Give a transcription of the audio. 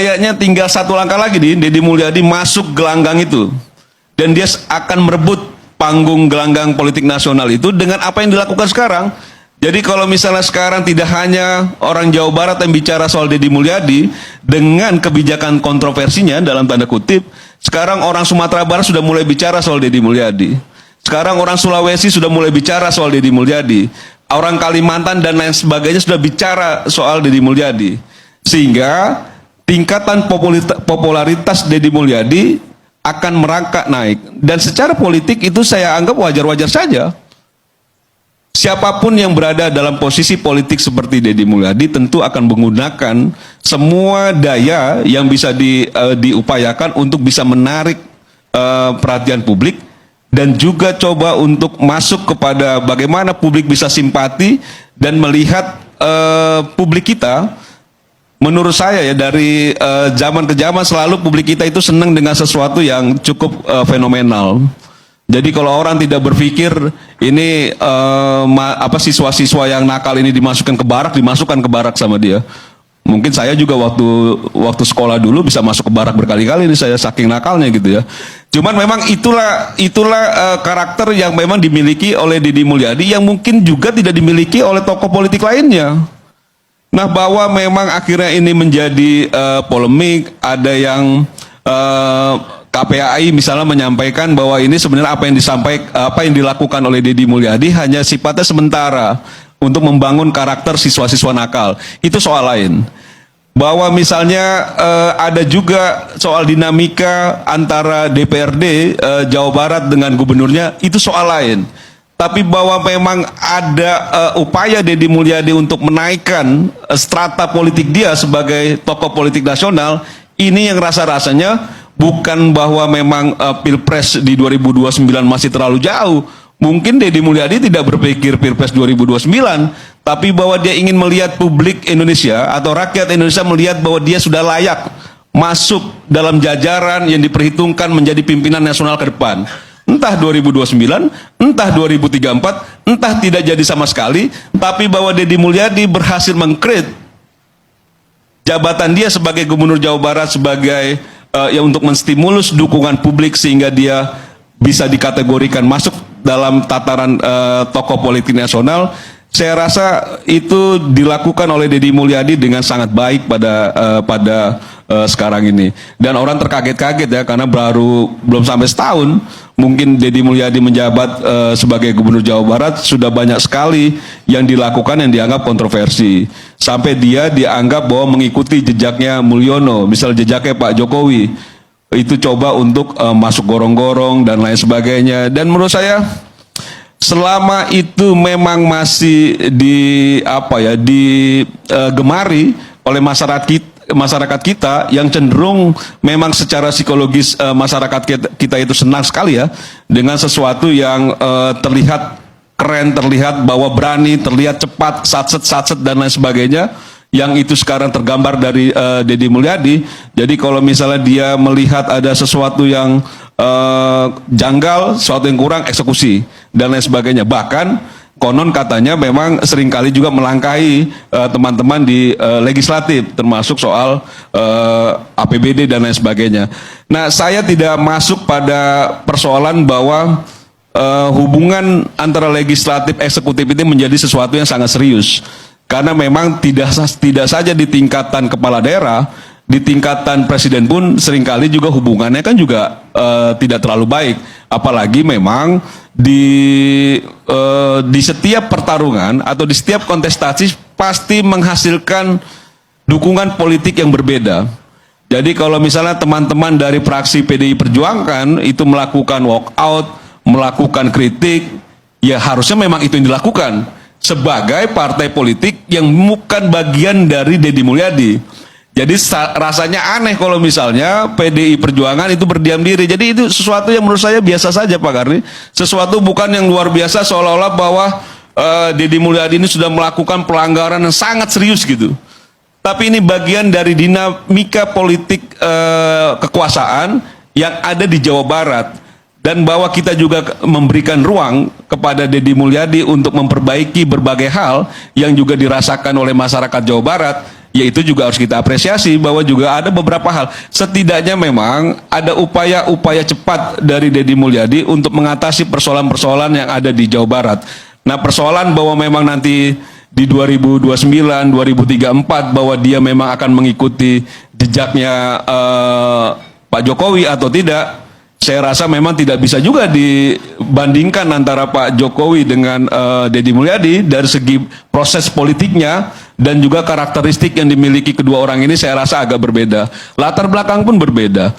kayaknya tinggal satu langkah lagi nih, Deddy Mulyadi masuk gelanggang itu. Dan dia akan merebut panggung gelanggang politik nasional itu dengan apa yang dilakukan sekarang. Jadi kalau misalnya sekarang tidak hanya orang Jawa Barat yang bicara soal Deddy Mulyadi dengan kebijakan kontroversinya dalam tanda kutip, sekarang orang Sumatera Barat sudah mulai bicara soal Deddy Mulyadi. Sekarang orang Sulawesi sudah mulai bicara soal Deddy Mulyadi. Orang Kalimantan dan lain sebagainya sudah bicara soal Deddy Mulyadi. Sehingga tingkatan popularitas Deddy Mulyadi akan merangkak naik. Dan secara politik itu saya anggap wajar-wajar saja. Siapapun yang berada dalam posisi politik seperti Deddy Mulyadi tentu akan menggunakan semua daya yang bisa diupayakan untuk bisa menarik perhatian publik dan juga coba untuk masuk kepada bagaimana publik bisa simpati dan melihat publik kita. Menurut saya ya dari zaman ke zaman selalu publik kita itu senang dengan sesuatu yang cukup fenomenal. Jadi kalau orang tidak berpikir ini siswa-siswa yang nakal ini dimasukkan ke barak sama dia. Mungkin saya juga waktu sekolah dulu bisa masuk ke barak berkali-kali ini saya saking nakalnya gitu ya. Cuman memang itulah karakter yang memang dimiliki oleh Deddy Mulyadi yang mungkin juga tidak dimiliki oleh tokoh politik lainnya. Nah, bahwa memang akhirnya ini menjadi polemik, ada yang KPAI misalnya menyampaikan bahwa ini sebenarnya apa yang dilakukan oleh Deddy Mulyadi hanya sifatnya sementara untuk membangun karakter siswa-siswa nakal. Itu soal lain. Bahwa misalnya ada juga soal dinamika antara DPRD Jawa Barat dengan gubernurnya, itu soal lain. Tapi bahwa memang ada upaya Deddy Mulyadi untuk menaikkan strata politik dia sebagai tokoh politik nasional, ini yang rasa-rasanya bukan bahwa memang Pilpres di 2029 masih terlalu jauh. Mungkin Deddy Mulyadi tidak berpikir Pilpres 2029, tapi bahwa dia ingin melihat publik Indonesia atau rakyat Indonesia melihat bahwa dia sudah layak masuk dalam jajaran yang diperhitungkan menjadi pimpinan nasional ke depan. Entah 2029, entah 2034, entah tidak jadi sama sekali, tapi bahwa Deddy Mulyadi berhasil mengkreat jabatan dia sebagai Gubernur Jawa Barat sebagai untuk menstimulus dukungan publik sehingga dia bisa dikategorikan masuk dalam tataran tokoh politik nasional. Saya rasa itu dilakukan oleh Deddy Mulyadi dengan sangat baik pada sekarang ini. Dan orang terkaget-kaget ya karena belum sampai setahun mungkin Deddy Mulyadi menjabat sebagai Gubernur Jawa Barat sudah banyak sekali yang dilakukan yang dianggap kontroversi. Sampai dia dianggap bahwa mengikuti jejaknya Mulyono, misal jejaknya Pak Jokowi. Itu coba untuk masuk gorong-gorong dan lain sebagainya. Dan menurut saya selama itu memang masih digemari oleh masyarakat kita yang cenderung memang secara psikologis masyarakat kita itu senang sekali ya dengan sesuatu yang terlihat keren, terlihat bahwa berani, terlihat cepat, satset dan lain sebagainya. Yang itu sekarang tergambar dari Deddy Mulyadi. Jadi kalau misalnya dia melihat ada sesuatu yang janggal, sesuatu yang kurang, eksekusi dan lain sebagainya. Bahkan konon katanya memang seringkali juga melangkahi teman-teman di legislatif, termasuk soal APBD dan lain sebagainya. Nah, saya tidak masuk pada persoalan bahwa hubungan antara legislatif eksekutif ini menjadi sesuatu yang sangat serius. Karena memang tidak saja di tingkatan kepala daerah, di tingkatan presiden pun seringkali juga hubungannya kan juga tidak terlalu baik. Apalagi memang di setiap pertarungan atau di setiap kontestasi pasti menghasilkan dukungan politik yang berbeda. Jadi kalau misalnya teman-teman dari fraksi PDI Perjuangan itu melakukan walkout, melakukan kritik, ya harusnya memang itu yang dilakukan sebagai partai politik yang bukan bagian dari Deddy Mulyadi. Jadi rasanya aneh kalau misalnya PDI Perjuangan itu berdiam diri. Jadi itu sesuatu yang menurut saya biasa saja Pak Karni. Sesuatu bukan yang luar biasa seolah-olah bahwa Deddy Mulyadi ini sudah melakukan pelanggaran yang sangat serius gitu. Tapi ini bagian dari dinamika politik kekuasaan yang ada di Jawa Barat. Dan bahwa kita juga memberikan ruang kepada Deddy Mulyadi untuk memperbaiki berbagai hal yang juga dirasakan oleh masyarakat Jawa Barat. ya itu juga harus kita apresiasi bahwa juga ada beberapa hal. Setidaknya memang ada upaya-upaya cepat dari Deddy Mulyadi untuk mengatasi persoalan-persoalan yang ada di Jawa Barat. Nah, persoalan bahwa memang nanti di 2029, 2034 bahwa dia memang akan mengikuti jejaknya Pak Jokowi atau tidak, saya rasa memang tidak bisa juga dibandingkan antara Pak Jokowi dengan Deddy Mulyadi dari segi proses politiknya dan juga karakteristik yang dimiliki kedua orang ini saya rasa agak berbeda. Latar belakang pun berbeda.